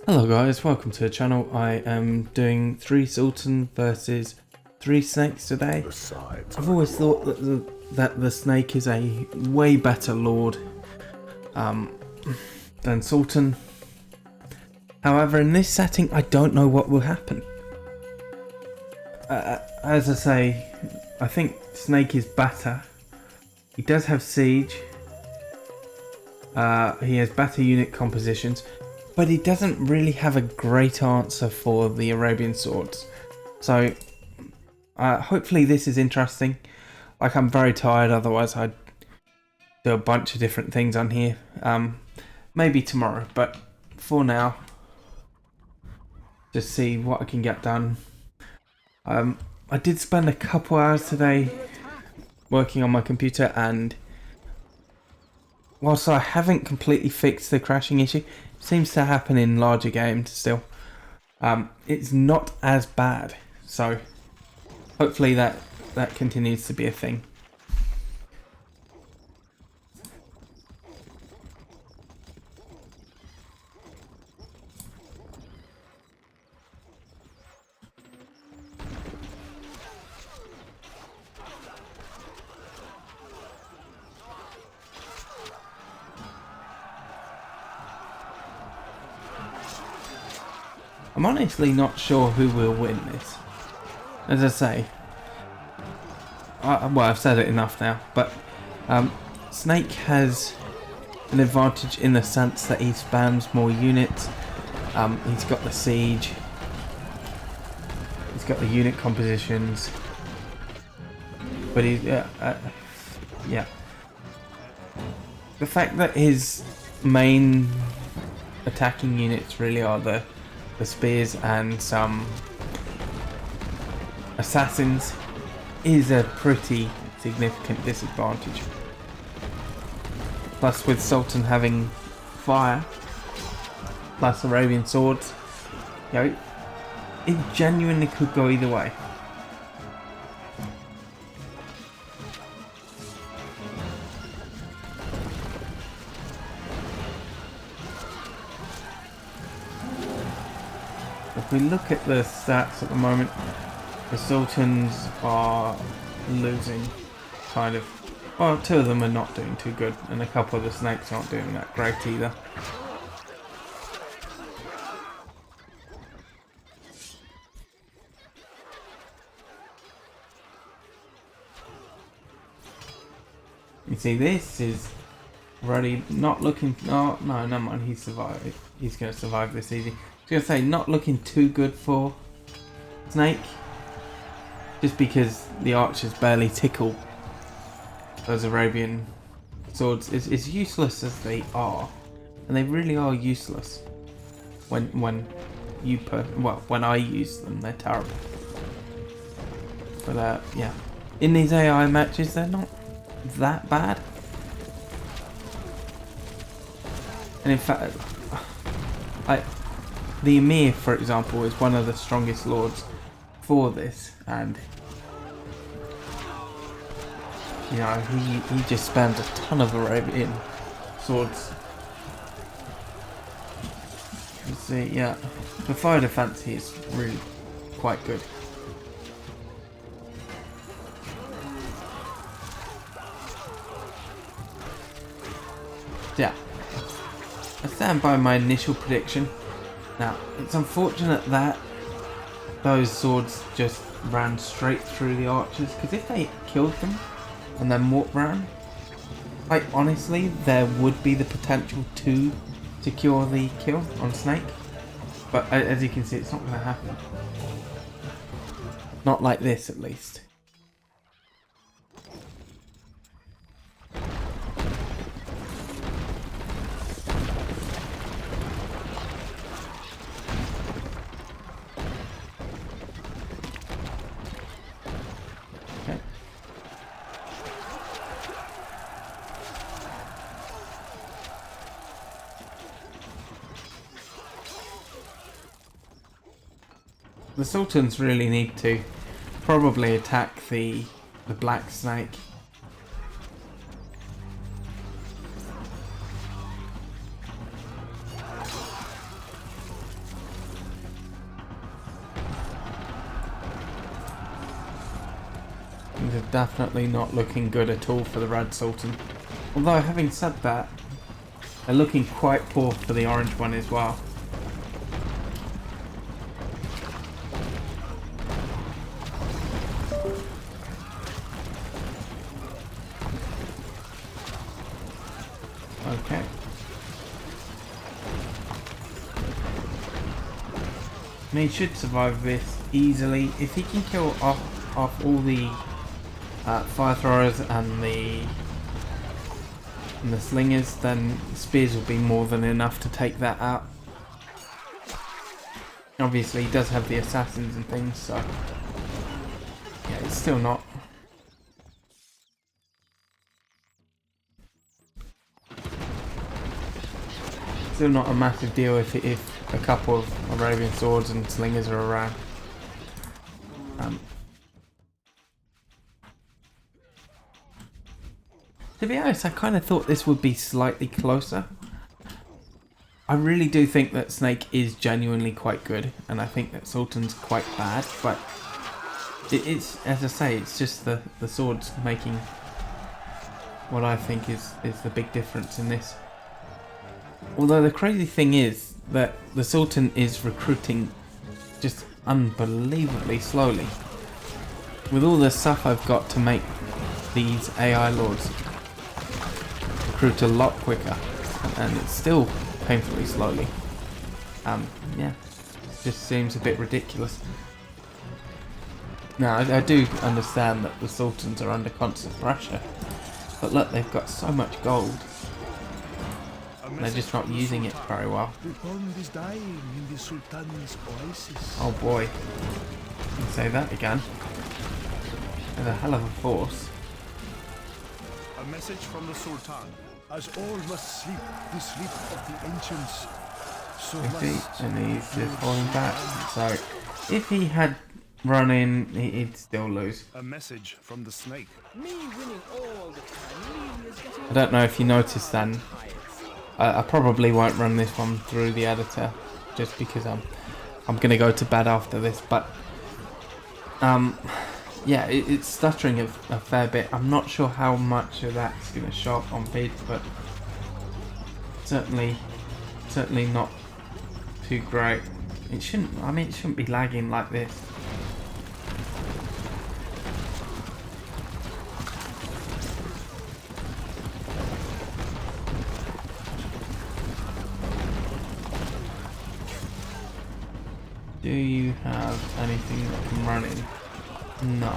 Hello guys, welcome to the channel. I am doing 3 Sultan versus 3 snakes today. I've always thought that the snake is a way better lord than Sultan. However, in this setting I don't know what will happen. As I say, I think snake is better. He does have siege. He has better unit compositions. But he doesn't really have a great answer for the Arabian swords. So, hopefully this is interesting. Like, I'm very tired, otherwise I'd do a bunch of different things on here. Maybe tomorrow, but for now, just see what I can get done. I did spend a couple hours today working on my computer, and whilst I haven't completely fixed the crashing issue, seems to happen in larger games still. It's not as bad, so hopefully that continues to be a thing. I'm honestly not sure who will win this. As I say, well, I've said it enough now, but Snake has an advantage in the sense that he spams more units. He's got the siege, he's got the unit compositions, but he's yeah. The fact that his main attacking units really are the spears and some assassins is a pretty significant disadvantage. Plus, with Sultan having fire plus Arabian swords, you know, it genuinely could go either way. If we look at the stats at the moment, the Sultans are losing, kind of. Well, 2 of them are not doing too good, and a couple of the snakes aren't doing that great either. You see, this is already not looking. No, never mind. He's survived. He's going to survive this easy. I was going to say, not looking too good for Snake, just because the archers barely tickle those Arabian swords. As useless as they are, and they really are useless when I use them, they're terrible. But yeah, in these AI matches, they're not that bad. And in fact, the Emir, for example, is one of the strongest lords for this, and you know, he just spams a ton of Arabian swords. You see, yeah, for fire defense he is really quite good. Yeah, I stand by my initial prediction. Now, it's unfortunate that those swords just ran straight through the archers, because if they killed them and then walked round, like, honestly, there would be the potential to secure the kill on Snake. But as you can see, it's not going to happen. Not like this, at least. The Sultans really need to probably attack the black snake. Things are definitely not looking good at all for the Red Sultan. Although, having said that, they're looking quite poor for the orange one as well. Okay. And he should survive this easily. If he can kill off all the fire throwers and the slingers, then spears will be more than enough to take that out. Obviously he does have the assassins and things, so yeah, it's still not a massive deal if a couple of Arabian swords and slingers are around. To be honest, I kind of thought this would be slightly closer. I really do think that Snake is genuinely quite good, and I think that Sultan's quite bad, but it's, as I say, it's just the swords making what I think is the big difference in this. Although the crazy thing is that the Sultan is recruiting just unbelievably slowly. With all the stuff I've got to make these AI lords recruit a lot quicker, and it's still painfully slowly. Yeah, it just seems a bit ridiculous. Now, I do understand that the Sultans are under constant pressure, but look, they've got so much gold. They're just not using it very well. Oh boy. You can say that again. There's a hell of a force. A message from the Sultan. As all must sleep the sleep of the ancients. So And he's just falling back. So if he had run in, he'd still lose. A message from the snake. I don't know if you noticed then. I probably won't run this one through the editor, just because I'm gonna go to bed after this. But yeah, it's stuttering a fair bit. I'm not sure how much of that's gonna show up on vid, but certainly not too great. It shouldn't. I mean, it shouldn't be lagging like this. Do you have anything that can run in? No.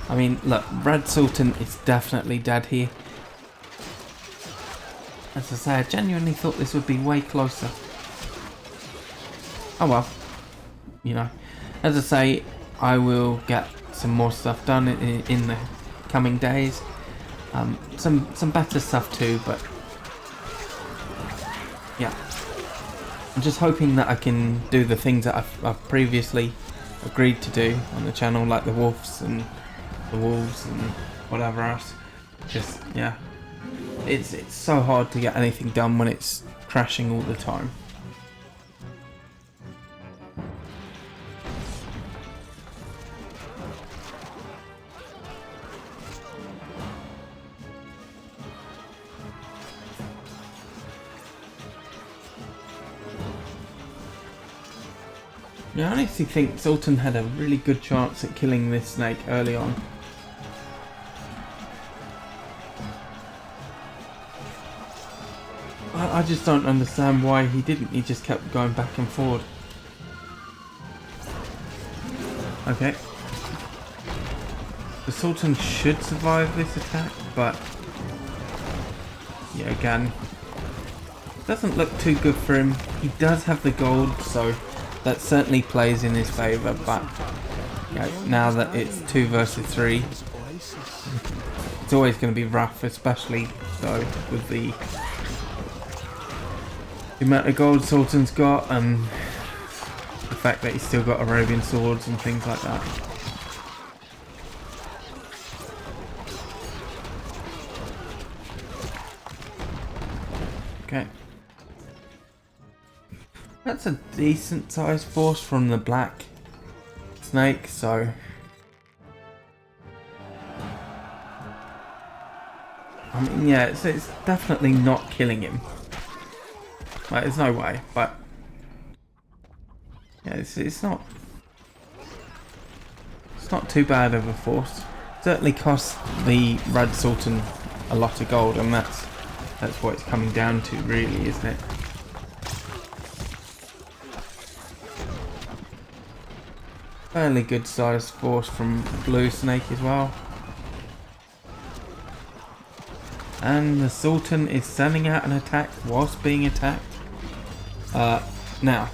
I mean, look, Red Sultan is definitely dead here. As I say, I genuinely thought this would be way closer. Oh well. You know, as I say, I will get some more stuff done in the coming days. Some better stuff too, but yeah, I'm just hoping that I can do the things that I've previously agreed to do on the channel, like the wolves and whatever else. Just, yeah, it's so hard to get anything done when it's crashing all the time. Yeah, I honestly think Sultan had a really good chance at killing this snake early on. I just don't understand why he didn't. He just kept going back and forward. Okay. The Sultan should survive this attack, but yeah, again, doesn't look too good for him. He does have the gold, so that certainly plays in his favour, but you know, now that it's 2 versus 3, it's always going to be rough, especially though with the amount of gold Sultan's got and the fact that he's still got Arabian swords and things like that. Okay. That's a decent sized force from the black. snake, so I mean, yeah, it's definitely not killing him. Like, there's no way, but yeah, it's not too bad of a force. Certainly costs the Red Sultan a lot of gold, and that's what it's coming down to, really, isn't it? Fairly good sized force from Blue Snake as well. And the Sultan is sending out an attack whilst being attacked. Now,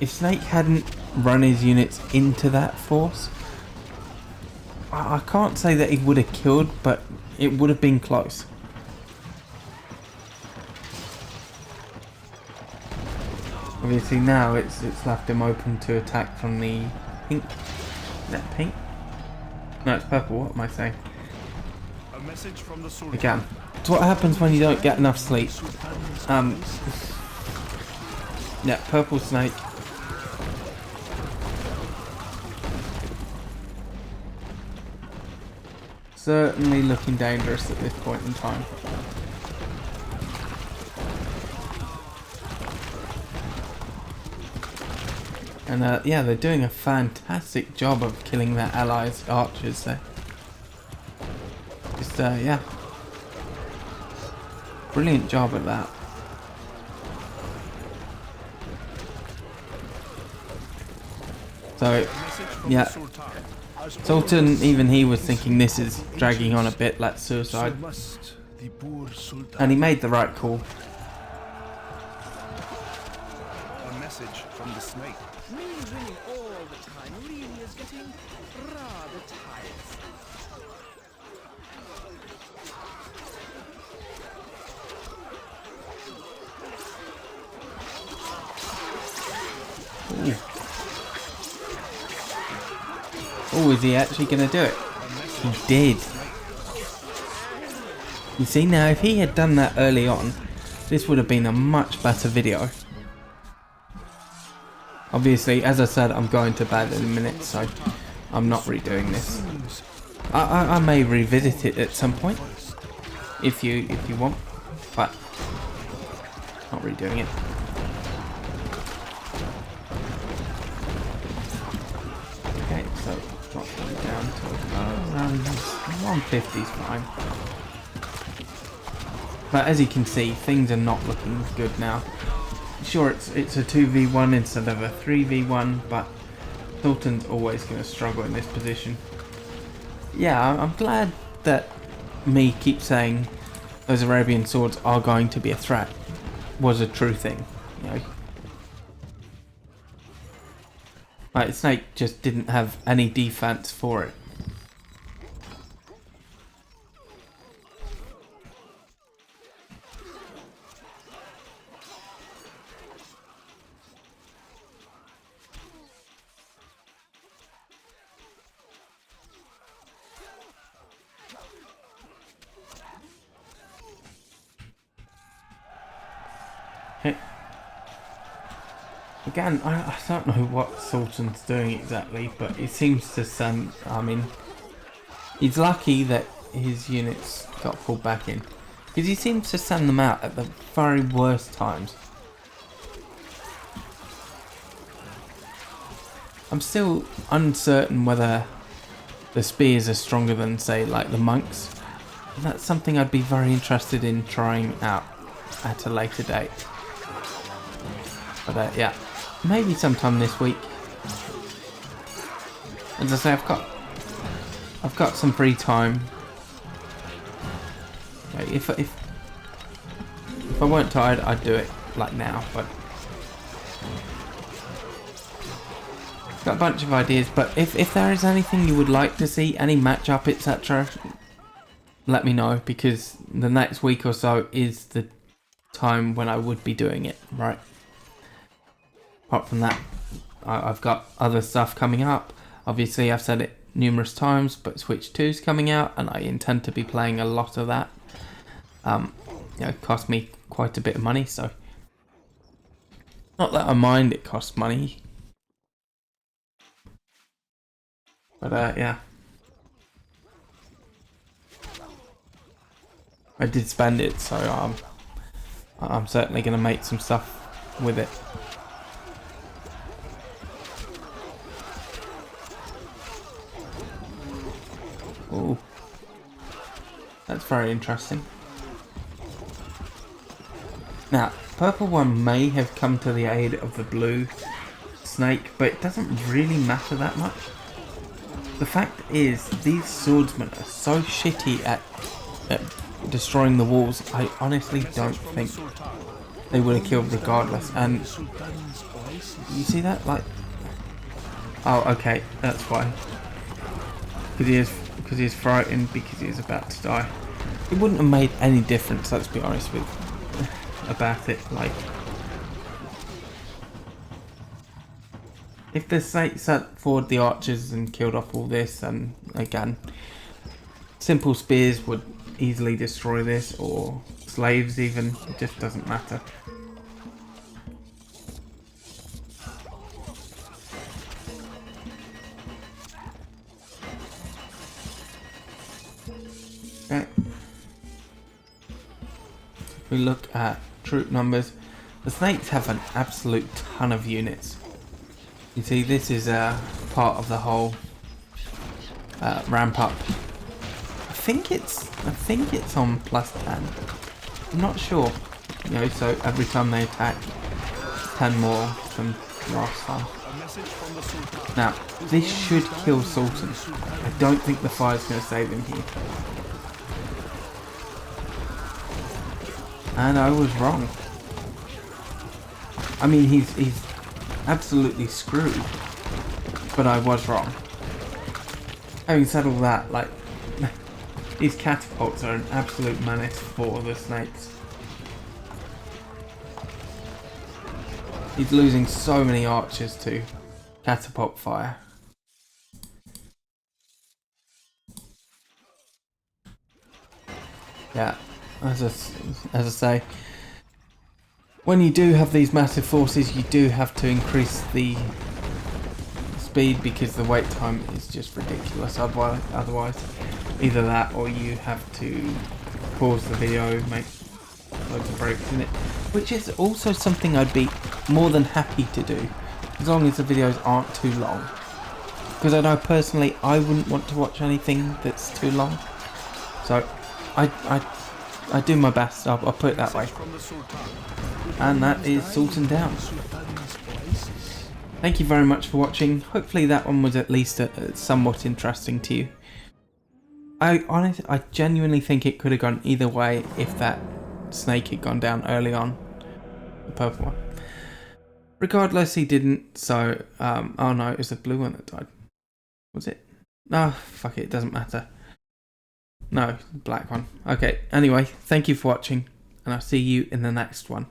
if Snake hadn't run his units into that force, I can't say that he would have killed, but it would have been close. Obviously now it's left him open to attack from the pink. Is that pink? No, it's purple. What am I saying? A message from the Sultan. Again, it's what happens when you don't get enough sleep. Yeah, purple snake. Certainly looking dangerous at this point in time. And yeah, they're doing a fantastic job of killing their allies' archers there. Just yeah, brilliant job at that. So yeah, Sultan, even he was thinking this is dragging on a bit, let's suicide. And he made the right call. A message from the snake. Me winning all the time really is getting rather tiresome. Oh, is he actually going to do it? He did. You see, now if he had done that early on, this would have been a much better video. Obviously, as I said, I'm going to bed in a minute, so I'm not redoing this. I may revisit it at some point, if you want, but not redoing it. Okay, so dropping down to around 150 is fine. But as you can see, things are not looking good now. Sure, it's a 2v1 instead of a 3v1, but Sultan's always going to struggle in this position. Yeah, I'm glad that me keep saying those Arabian swords are going to be a threat was a true thing, you know. Like, Snake just didn't have any defense for it. Again, I don't know what Sultan's doing exactly, but it seems to send... I mean, he's lucky that his units got pulled back in, because he seems to send them out at the very worst times. I'm still uncertain whether the spears are stronger than, say, like the monks. And that's something I'd be very interested in trying out at a later date. But yeah, maybe sometime this week. As I say, I've got some free time. Okay, if I weren't tired, I'd do it like now. But I've got a bunch of ideas. But if there is anything you would like to see, any matchup, etc., let me know, because the next week or so is the time when I would be doing it, right? Apart from that, I've got other stuff coming up. Obviously, I've said it numerous times, but Switch 2 is coming out, and I intend to be playing a lot of that. It cost me quite a bit of money, so not that I mind it costs money. But yeah. I did spend it, so I'm certainly going to make some stuff with it. Ooh. That's very interesting. Now, purple one may have come to the aid of the blue snake, but it doesn't really matter that much. The fact is, these swordsmen are so shitty at destroying the walls, I honestly don't think they would have killed regardless. And you see that? Like, oh, okay, that's why. Because he is frightened because he is about to die. It wouldn't have made any difference, let's be honest about it. Like, if the snake sat forward the archers and killed off all this, and again, simple spears would easily destroy this, or slaves even, it just doesn't matter. Okay. If we look at troop numbers, the snakes have an absolute ton of units. You see, this is part of the whole ramp up. I think it's on +10. I'm not sure. You know, so every time they attack, 10 more than last time. Now, this should kill Sultan. I don't think the fire's going to save him here. And I was wrong. I mean, he's absolutely screwed, but I was wrong. Having said all that, like, these catapults are an absolute menace for the snakes. He's losing so many archers to catapult fire. Yeah, as I say, when you do have these massive forces, you do have to increase the speed because the wait time is just ridiculous. Otherwise, either that or you have to pause the video, make loads of breaks in it, which is also something I'd be more than happy to do, as long as the videos aren't too long. Because I know personally I wouldn't want to watch anything that's too long, so I do my best. I'll put it that way. And that is Sultan down. Thank you very much for watching. Hopefully that one was at least somewhat interesting to you. I genuinely think it could have gone either way if that snake had gone down early on. The purple one. Regardless, he didn't, so oh no, it was the blue one that died. Was it? No, fuck it, doesn't matter. No, black one. Okay, anyway, thank you for watching, and I'll see you in the next one.